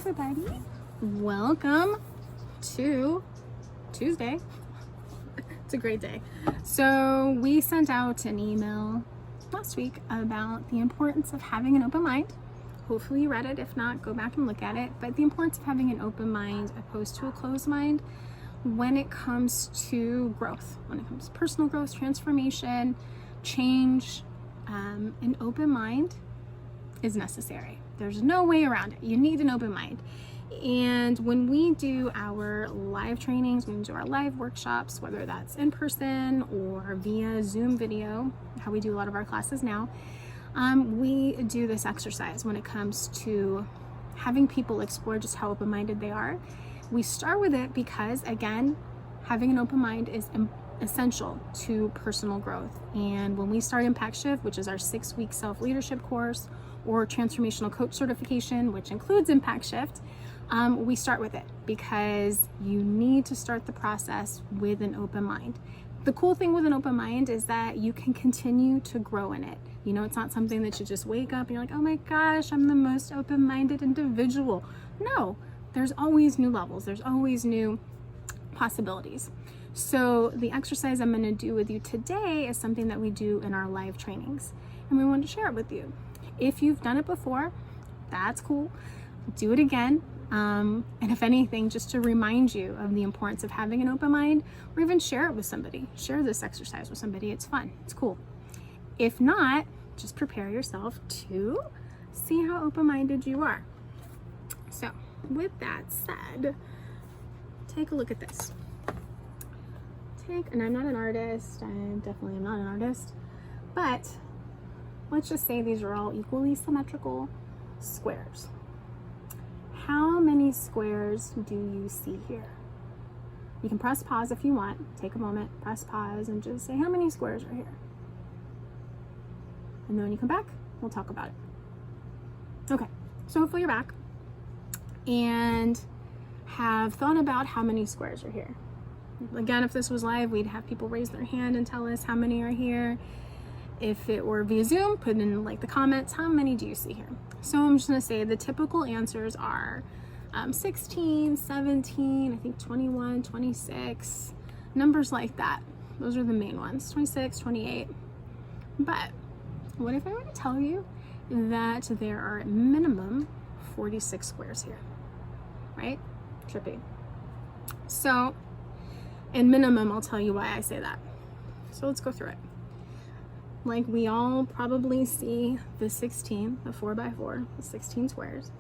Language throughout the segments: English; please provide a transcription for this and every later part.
everybody. Welcome to Tuesday. It's a great day. So we sent out an email last week about the importance of having an open mind. Hopefully you read it. If not, go back and look at it. But the importance of having an open mind opposed to a closed mind when it comes to growth, when it comes to personal growth, transformation, change, an open mind is necessary. There's no way around it. You need an open mind. And when we do our live trainings, when we do our live workshops, whether that's in person or via Zoom video, how we do a lot of our classes now, we do this exercise when it comes to having people explore just how open-minded they are. We start with it because, again, having an open mind is essential to personal growth. And when we start Impact Shift, which is our 6-week self-leadership course, or transformational coach certification, which includes Impact Shift, we start with it because you need to start the process with an open mind. The cool thing with an open mind is that you can continue to grow in it. You know, it's not something that you just wake up and you're like, oh my gosh, I'm the most open-minded individual. No, there's always new levels. There's always new possibilities. So the exercise I'm going to do with you today is something that we do in our live trainings, and we want to share it with you. If you've done it before, that's cool. Do it again. And if anything, just to remind you of the importance of having an open mind, or even share it with somebody. Share this exercise with somebody. It's fun. It's cool. If not, just prepare yourself to see how open-minded you are. So with that said, take a look at this. And I'm not an artist. I definitely am not an artist. But let's just say these are all equally symmetrical squares. How many squares do you see here? You can press pause if you want. Take a moment, press pause, and just say how many squares are here. And then when you come back, we'll talk about it. Okay, so hopefully you're back and have thought about how many squares are here. Again, if this was live, we'd have people raise their hand and tell us how many are here. If it were via Zoom, put in like the comments, how many do you see here? So I'm just gonna say the typical answers are 16, 17, I think 21, 26, numbers like that. Those are the main ones, 26, 28. But what if I were to tell you that there are minimum 46 squares here, right? Trippy. So, and minimum, I'll tell you why I say that. So let's go through it. Like, we all probably see the 16, the 4x4, the 16 squares.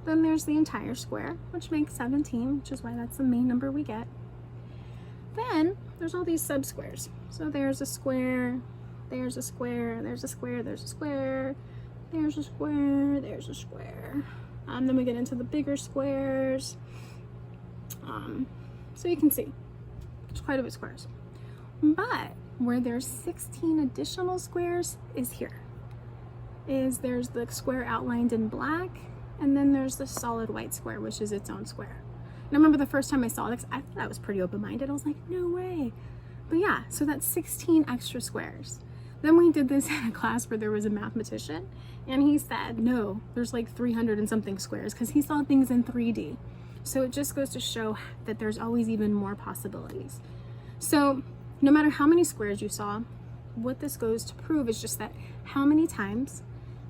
Then there's the entire square, which makes 17, which is why that's the main number we get. Then there's all these sub-squares. So there's a square, there's a square, there's a square, there's a square, there's a square, there's a square. Then we get into the bigger squares. So you can see there's quite a bit of squares. But where there's 16 additional squares is here. There's the square outlined in black, and then there's the solid white square, which is its own square. And I remember the first time I saw this, I thought I was pretty open-minded. I was like, no way. But yeah, so that's 16 extra squares. Then we did this in a class where there was a mathematician, and he said, no, there's like 300 and something squares, because he saw things in 3D. So it just goes to show that there's always even more possibilities. So no matter how many squares you saw, what this goes to prove is just that how many times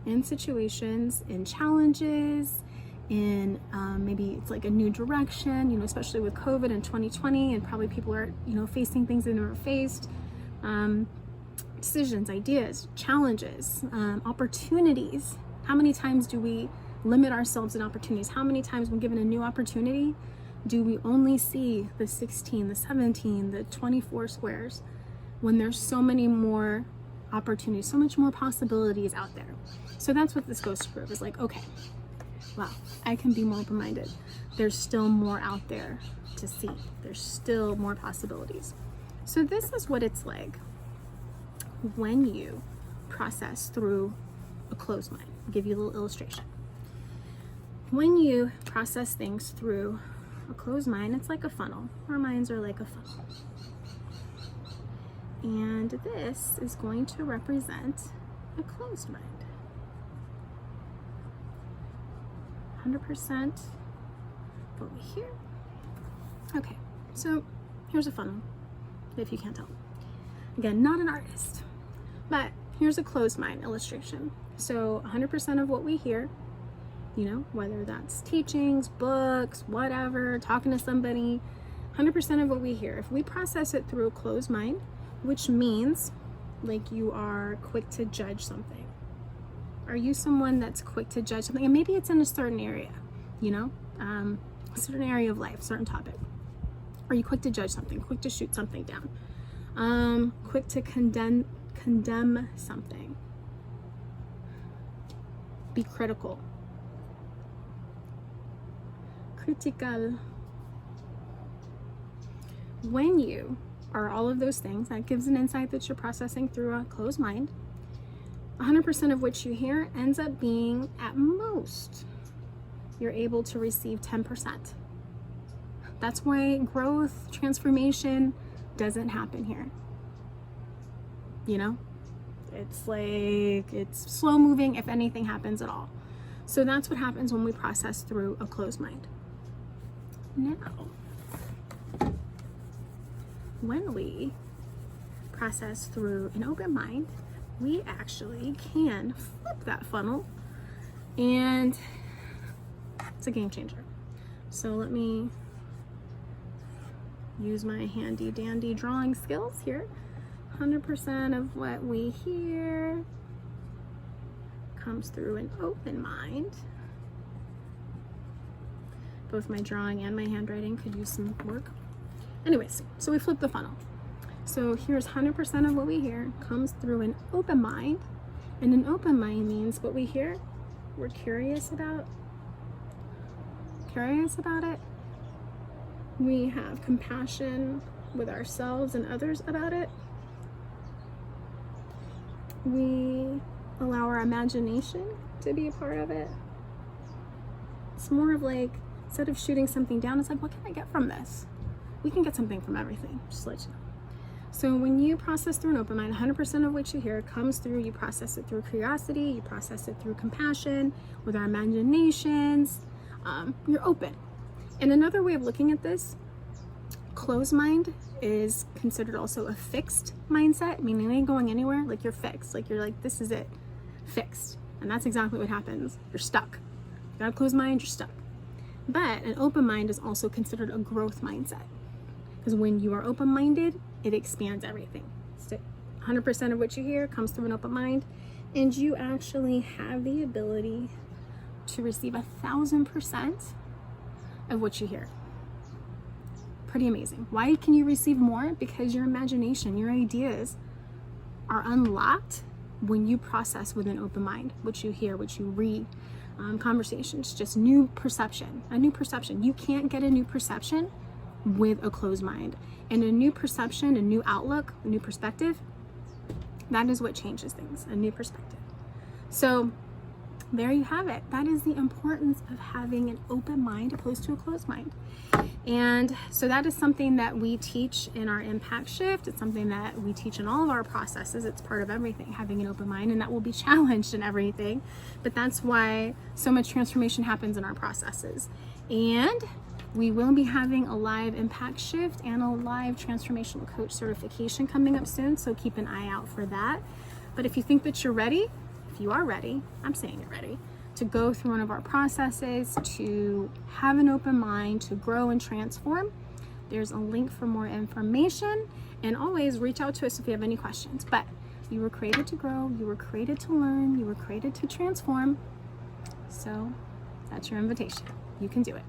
in situations, in challenges, in maybe it's like a new direction, you know, especially with COVID in 2020, and probably people are, you know, facing things they've never faced, decisions, ideas, challenges, opportunities. How many times do we limit ourselves in opportunities? How many times when given a new opportunity do we only see the 16, the 17, the 24 squares when there's so many more opportunities, so much more possibilities out there? So that's what this goes to prove, is like, okay, wow, I can be more open-minded. There's still more out there to see. There's still more possibilities. So this is what it's like when you process through a closed mind. I'll give you a little illustration. When you process things through a closed mind, it's like a funnel. Our minds are like a funnel. And this is going to represent a closed mind. 100% over here. Okay, so here's a funnel, if you can't tell. Again, not an artist, but here's a closed mind illustration. So 100% of what we hear, you know, whether that's teachings, books, whatever, talking to somebody, 100% of what we hear, if we process it through a closed mind, which means like you are quick to judge something. Are you someone that's quick to judge something? And maybe it's in a certain area, you know, a certain area of life, certain topic. Are you quick to judge something, quick to shoot something down, quick to condemn something, be critical, critical? When you are all of those things, that gives an insight that you're processing through a closed mind. 100% of what you hear ends up being, at most, you're able to receive 10%. That's why growth, transformation doesn't happen here. You know, it's like, it's slow moving if anything happens at all. So that's what happens when we process through a closed mind. Now, when we process through an open mind, we actually can flip that funnel, and it's a game changer. So let me use my handy dandy drawing skills here. 100% of what we hear comes through an open mind. Both my drawing and my handwriting could use some work. Anyways, so we flip the funnel. So here's 100% of what we hear comes through an open mind. And an open mind means what we hear, we're curious about it. We have compassion with ourselves and others about it. We allow our imagination to be a part of it. It's more of like, instead of shooting something down, it's like, what can I get from this? We can get something from everything, just to let you know. So when you process through an open mind, 100% of what you hear comes through, you process it through curiosity, you process it through compassion, with our imaginations, you're open. And another way of looking at this, closed mind is considered also a fixed mindset, meaning you ain't going anywhere, like you're fixed, like you're like, this is it, fixed. And that's exactly what happens, you're stuck. You got a closed mind, you're stuck. But an open mind is also considered a growth mindset. Because when you are open-minded, it expands everything. So 100% of what you hear comes through an open mind, and you actually have the ability to receive 1,000% of what you hear. Pretty amazing. Why can you receive more? Because your imagination, your ideas are unlocked when you process with an open mind, what you hear, what you read, conversations, just new perception, a new perception. You can't get a new perception with a closed mind. And a new perception, a new outlook, a new perspective, that is what changes things, a new perspective. So there you have it. That is the importance of having an open mind opposed to a closed mind. And so that is something that we teach in our impact shift. It's something that we teach in all of our processes. It's part of everything, having an open mind, and that will be challenged in everything. But that's why so much transformation happens in our processes. And we will be having a live impact shift and a live transformational coach certification coming up soon. So keep an eye out for that. But if you think that you're ready, if you are ready, I'm saying you're ready, to go through one of our processes, to have an open mind, to grow and transform, there's a link for more information. And always reach out to us if you have any questions. But you were created to grow, you were created to learn, you were created to transform. So that's your invitation. You can do it.